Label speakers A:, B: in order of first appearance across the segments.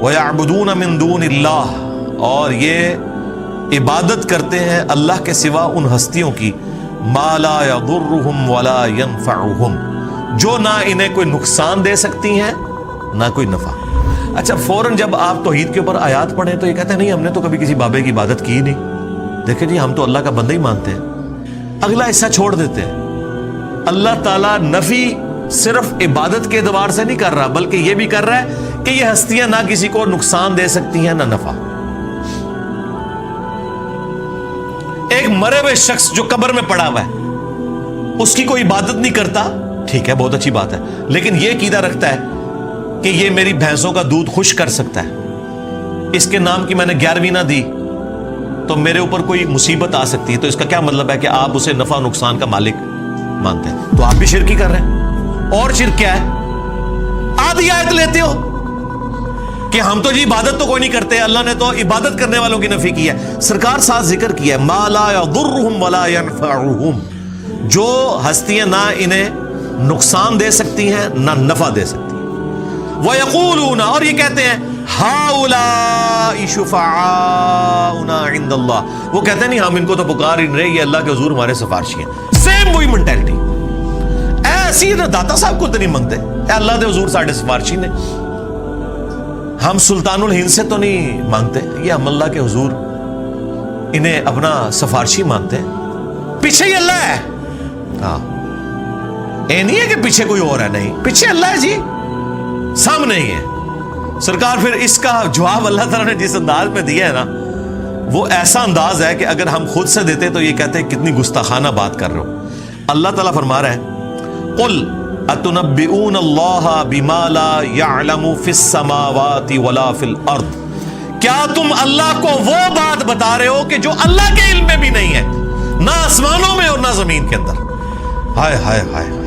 A: وَيَعْبُدُونَ مِن دُونِ اللَّهِ، اور یہ عبادت کرتے ہیں اللہ کے سوا ان ہستیوں کی، مَا لَا يَضُرُّهُمْ وَلَا يَنفَعُهُمْ، جو نہ انہیں کوئی نقصان دے سکتی ہیں نہ کوئی نفع۔ اچھا فوراً جب آپ توحید کے اوپر آیات پڑھیں تو یہ کہتے ہیں نہیں ہم نے تو کبھی کسی بابے کی عبادت کی نہیں، دیکھیں جی ہم تو اللہ کا بندہ ہی مانتے ہیں۔ اگلا حصہ چھوڑ دیتے ہیں۔ اللہ تعالیٰ نفی صرف عبادت کے اعتبار سے نہیں کر رہا، بلکہ یہ بھی کر رہا ہے کہ یہ ہستیاں نہ کسی کو نقصان دے سکتی ہیں نہ نفع۔ ایک مرے ہوئے شخص جو قبر میں پڑا ہوا ہے اس کی کوئی عبادت نہیں کرتا، ٹھیک ہے بہت اچھی بات ہے، لیکن یہ عقیدہ رکھتا ہے کہ یہ میری بھینسوں کا دودھ خشک کر سکتا ہے، اس کے نام کی میں نے 11ویں نہ دی تو میرے اوپر کوئی مصیبت آ سکتی ہے، تو اس کا کیا مطلب ہے کہ آپ اسے نفع و نقصان کا مالک مانتے ہیں، تو آپ بھی شرک ہی کر رہے ہیں۔ اور شرک کیا ہے؟ آدھی آیت لیتے ہو کہ ہم تو جی عبادت تو کوئی نہیں کرتے، اللہ نے تو عبادت کرنے والوں کی نفی کی ہے۔ سرکار ساتھ ذکر کیا ہے مَا لَا يَضُرُّهُمْ وَلَا يَنفَعُهُمْ، جو ہستیاں نہ انہیں نقصان دے سکتی ہیں نہ نفع دے سکتی ہیں۔ وَيَقُولُونَ، اور یہ کہتے ہیں هَؤُلَاءِ شُفَعَاؤُنَا عِندَ اللَّهِ، وہ کہتے ہیں نہیں ہم ان کو تو پکار ہی نہیں رہے، یہ اللہ کے حضور ہمارے سفارشی ہیں۔ سیم وہی مینٹیلٹی، ایسی داتا صاحب کو تو نہیں منگتے، اے اللہ کے حضور ساڈے سفارشی نے، ہم سلطان الہند سے تو نہیں مانگتے، یہ ہم اللہ کے حضور انہیں اپنا سفارشی مانتے ہیں، پیچھے ہی اللہ ہے۔ ہاں اے نہیں ہے کہ پیچھے کوئی اور ہے، نہیں پیچھے اللہ ہے جی، سامنے ہی ہے۔ سرکار پھر اس کا جواب اللہ تعالیٰ نے جس انداز میں دیا ہے نا، وہ ایسا انداز ہے کہ اگر ہم خود سے دیتے تو یہ کہتے ہیں کتنی گستاخانہ بات کر رہے ہو۔ اللہ تعالیٰ فرما رہا ہے قل اتنبئون اللہ بما لا يعلم فی السماوات ولا فی الارض، کیا تم اللہ کو وہ بات بتا رہے ہو کہ جو اللہ کے علم میں بھی نہیں ہے، نہ آسمانوں میں اور نہ زمین کے اندر۔ ہائے ہائے ہائے ہائے،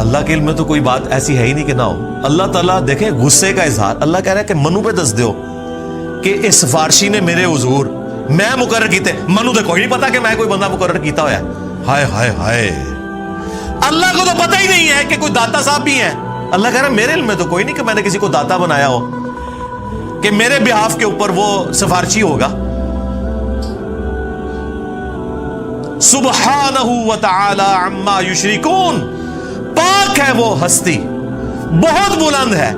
A: اللہ کے علم میں تو کوئی بات ایسی ہے ہی نہیں کہ نہ ہو۔ اللہ تعالیٰ دیکھیں غصے کا اظہار، اللہ کہہ رہا ہے کہ منو پہ دس دیو کہ اس سفارشی نے میرے حضور میں مقرر کیتے، منو تو کوئی نہیں پتا کہ میں کوئی بندہ مقرر کیتا ہوا ہے۔ ہائے ہائے ہائے، اللہ کو تو پتہ ہی نہیں ہے کہ کوئی داتا صاحب بھی ہیں۔ اللہ کہہ رہا ہے میرے علم میں تو کوئی نہیں کہ میں نے کسی کو داتا بنایا ہو کہ میرے بہاف کے اوپر وہ سفارشی ہوگا۔ سبحانہ وتعالی عما یشرکون، پاک ہے وہ ہستی، بہت بلند ہے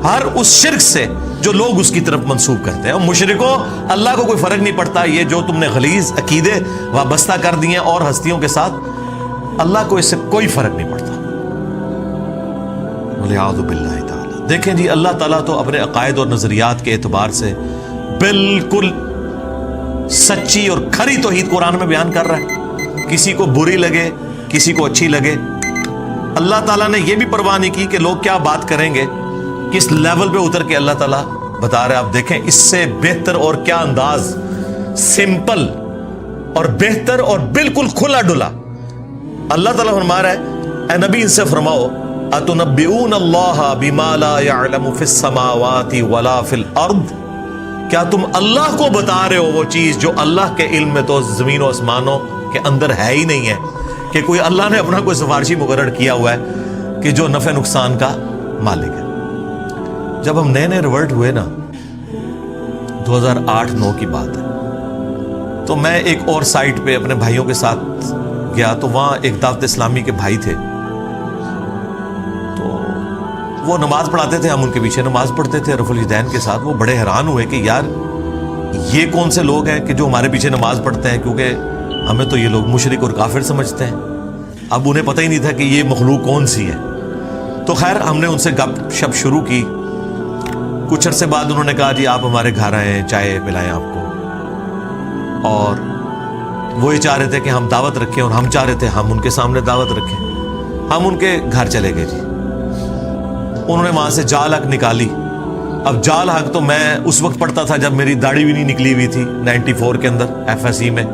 A: ہر اس شرک سے جو لوگ اس کی طرف منسوب کرتے ہیں۔ اور مشرکوں اللہ کو کوئی فرق نہیں پڑتا، یہ جو تم نے غلیظ عقیدے وابستہ کر دیے اور ہستیوں کے ساتھ، اللہ کو اس سے کوئی فرق نہیں پڑتا۔ والعیاذ باللہ تعالی۔ دیکھیں جی اللہ تعالیٰ تو اپنے عقائد اور نظریات کے اعتبار سے بالکل سچی اور کھری توحید قرآن میں بیان کر رہا ہے، کسی کو بری لگے کسی کو اچھی لگے۔ اللہ تعالیٰ نے یہ بھی پرواہ نہیں کی کہ لوگ کیا بات کریں گے، کس لیول پہ اتر کے اللہ تعالیٰ بتا رہے ہیں۔ آپ دیکھیں اس سے بہتر اور کیا انداز، سمپل اور بہتر اور بالکل کھلا ڈلا۔ اللہ تعالیٰ فرما رہا ہے اے نبی ان سے فرماؤ اتنبئون اللہ بما لا يعلم فی السماوات ولا فی الارض، کیا تم اللہ کو بتا رہے ہو وہ چیز جو اللہ کے علم میں تو زمین و آسمانوں کے اندر ہے ہی نہیں ہے، کہ کوئی اللہ نے اپنا کوئی سفارشی مقرر کیا ہوا ہے کہ جو نفع نقصان کا مالک ہے۔ جب ہم نئے نئے ریورٹ ہوئے نا، 2008-9 کی بات ہے، تو میں ایک اور سائٹ پہ اپنے بھائیوں کے ساتھ گیا، تو وہاں ایک دعوت اسلامی کے بھائی تھے، تو وہ نماز پڑھاتے تھے، ہم ان کے پیچھے نماز پڑھتے تھے رفع الیدین کے ساتھ۔ وہ بڑے حیران ہوئے کہ یار یہ کون سے لوگ ہیں کہ جو ہمارے پیچھے نماز پڑھتے ہیں، کیونکہ ہمیں تو یہ لوگ مشرک اور کافر سمجھتے ہیں۔ اب انہیں پتہ ہی نہیں تھا کہ یہ مخلوق کون سی ہے۔ تو خیر ہم نے ان سے گپ شپ شروع کی، کچھ عرصے بعد انہوں نے کہا جی آپ ہمارے گھر آئیں، چائے پلائیں آپ کو، اور وہ یہ چاہ رہے تھے کہ ہم دعوت رکھیں، اور ہم چاہ رہے تھے ہم ان کے سامنے دعوت رکھیں۔ ہم ان کے گھر چلے گئے جی، انہوں نے وہاں سے جال حق نکالی۔ اب جال حق تو میں اس وقت پڑھتا تھا جب میری داڑھی بھی نہیں نکلی ہوئی تھی، 94 کے اندر FSE میں،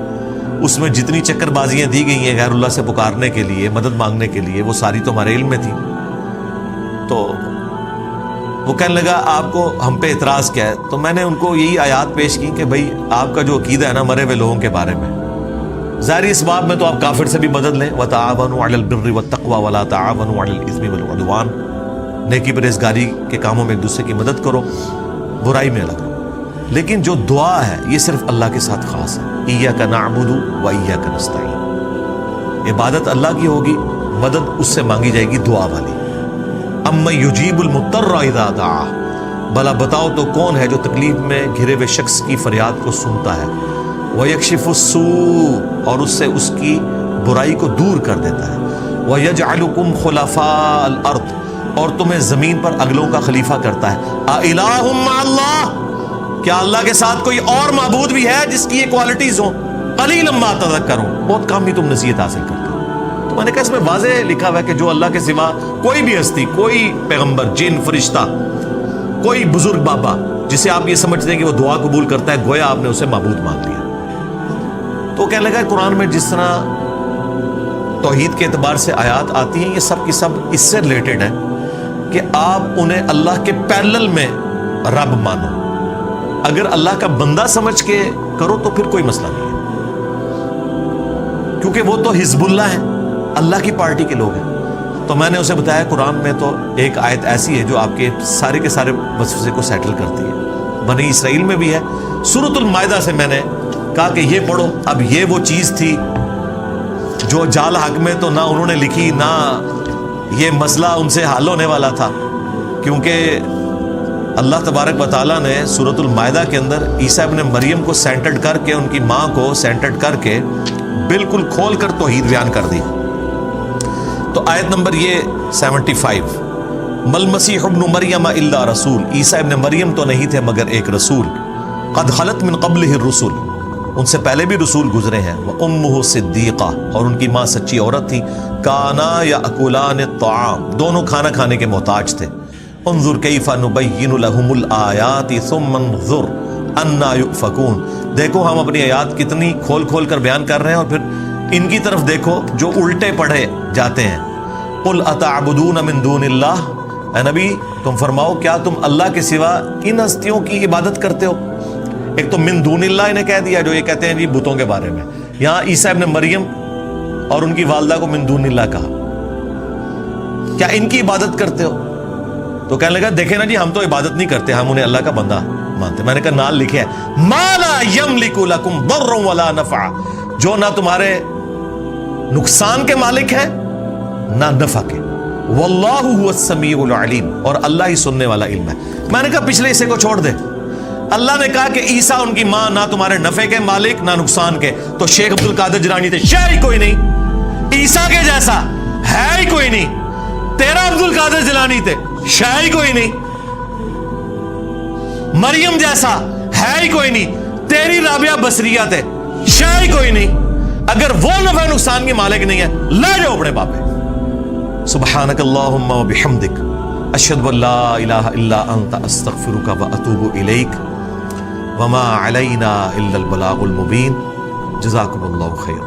A: اس میں جتنی چکر بازیاں دی گئی ہیں غیر اللہ سے پکارنے کے لیے، مدد مانگنے کے لیے، وہ ساری تو ہمارے علم میں تھی۔ تو وہ کہنے لگا آپ کو ہم پہ اعتراض کیا ہے؟ تو میں نے ان کو یہی آیات پیش کی کہ بھائی آپ کا جو عقیدہ ہے نا مرے ہوئے لوگوں کے بارے میں، ظاہری اس باب میں تو آپ کافر سے بھی مدد لیں، وَتَعَاوَنُوا عَلَى الْبِرِّ وَالتَّقْوَى وَلَا تَعَاوَنُوا عَلَى الْإِثْمِ وَالْعُدْوَانِ، نیکی پرہیزگاری کے کاموں میں ایک دوسرے کی مدد کرو، برائی میں الگ رہو۔ لیکن جو دعا ہے یہ صرف اللہ کے ساتھ خاص ہے، ایاک نعبد و ایاک نستعین، عبادت اللہ کی ہوگی، مدد اس سے مانگی جائے گی دعا والی۔ اَمَّن یُجِیبُ الْمُضْطَرَّ اِذَا دَعَاهُ، بھلا بتاؤ تو کون ہے جو تکلیف میں گھرے ہوئے شخص کی فریاد کو سنتا ہے، وَيَكْشِفُ السُّوءَ، اور اس سے اس کی برائی کو دور کر دیتا ہے، وَيَجْعَلُكُمْ خُلَفَاءَ الْأَرْضِ، اور تمہیں زمین پر اگلوں کا خلیفہ کرتا ہے۔ أَإِلَٰهٌ مَّعَ اللَّهِ، کیا اللہ کے ساتھ کوئی اور معبود بھی ہے جس کی یہ کوالٹیز ہوں؟ قَلِيلًا مَّا تَذَكَّرُونَ، بہت کم ہی تم نصیحت حاصل کرتے ہو۔ تو میں نے کہا اس میں واضح لکھا ہوا ہے کہ جو اللہ کے سوا کوئی بھی ہستی، کوئی پیغمبر، جن، فرشتہ، کوئی بزرگ بابا جسے آپ یہ سمجھتے ہیں کہ وہ دعا قبول کرتا ہے، گویا آپ نے اسے معبود مان لیا۔ تو کہنے لگا قرآن میں جس طرح توحید کے اعتبار سے آیات آتی ہیں، یہ سب کی سب اس سے ریلیٹڈ ہیں کہ آپ انہیں اللہ کے پیرلل میں رب مانو۔ اگر اللہ کا بندہ سمجھ کے کرو تو پھر کوئی مسئلہ نہیں ہے، کیونکہ وہ تو حزب اللہ ہیں، اللہ کی پارٹی کے لوگ ہیں۔ تو میں نے اسے بتایا قرآن میں تو ایک آیت ایسی ہے جو آپ کے سارے وسوسے کو سیٹل کرتی ہے، بنی اسرائیل میں بھی ہے۔ سورۃ المائدہ سے میں نے کہا کہ یہ پڑھو۔ اب یہ وہ چیز تھی جو جال حق میں تو نہ انہوں نے لکھی، نہ یہ مسئلہ ان سے حل ہونے والا تھا، کیونکہ اللہ تبارک و تعالیٰ نے سورۃ المائدہ کے اندر عیسیٰ ابن مریم کو سینٹرڈ کر کے، ان کی ماں کو سینٹرڈ کر کے بالکل کھول کر توحید بیان کر دی۔ تو آیت نمبر یہ 75، مل مسیح ابن مریم الا رسول، عیسیٰ ابن مریم تو نہیں تھے مگر ایک رسول، قد خلت من قبلہ الرسل، ان سے پہلے بھی رسول گزرے ہیں، وامہ صدیقہ، اور ان کی ماں سچی عورت تھی، کانا یاکلان الطعام، دونوں کھانا کھانے کے محتاج تھے۔ انظر کیف نبین لہم الآیات ثم انظر انا یؤفکون، دیکھو ہم اپنی آیات کتنی کھول کھول کر بیان کر رہے ہیں، اور پھر ان کی طرف دیکھو جو الٹے پڑھے جاتے ہیں۔ قل اتعبدون من دون اللہ، اے نبی تم فرماؤ کیا تم اللہ کے سوا ان ہستیوں کی عبادت کرتے ہو؟ ایک تو من دون اللہ انہیں کہہ دیا، جو یہ کہتے ہیں جی بتوں کے بارے میں، یہاں عیسیٰ ابن مریم اور ان کی والدہ کو من دون اللہ کہا، کیا ان کی عبادت کرتے ہو؟ تو کہنے لگا دیکھیں نا جی ہم تو عبادت نہیں کرتے، ہم انہیں اللہ کا بندہ مانتے۔ میں نے کہا نال لکھے ہے ما لا یملک لکم ضرا ولا نفع، جو نہ تمہارے نقصان کے مالک ہیں نہ نفع کے، واللہ هو السمیع العلیم، اور اللہ ہی سننے والا علم ہے۔ میں نے کہا پچھلے حصے کو چھوڑ دے، اللہ نے کہا کہ عیسیٰ ان کی ماں نہ تمہارے نفع کے مالک نہ نقصان کے، تو شیخ عبد القادر جیلانی تھے، شے ہی کوئی نہیں، عیسیٰ کے جیسا ہے ہی کوئی نہیں، تیرا عبد القادر جیلانی تھے، شے ہی کوئی نہیں، مریم جیسا ہے ہی کوئی نہیں، تیری رابعہ بصریہ تھے، شے ہی کوئی نہیں۔ اگر وہ نفع نقصان کے مالک نہیں ہے لے جاؤ اپنے باپے۔ سبحانک اللہم و بحمدک، اشہد ان لا الہ الا انت، استغفرک و اتوب الیک، وما علینا الا البلاغ المبین۔ جزاکم اللہ خیر۔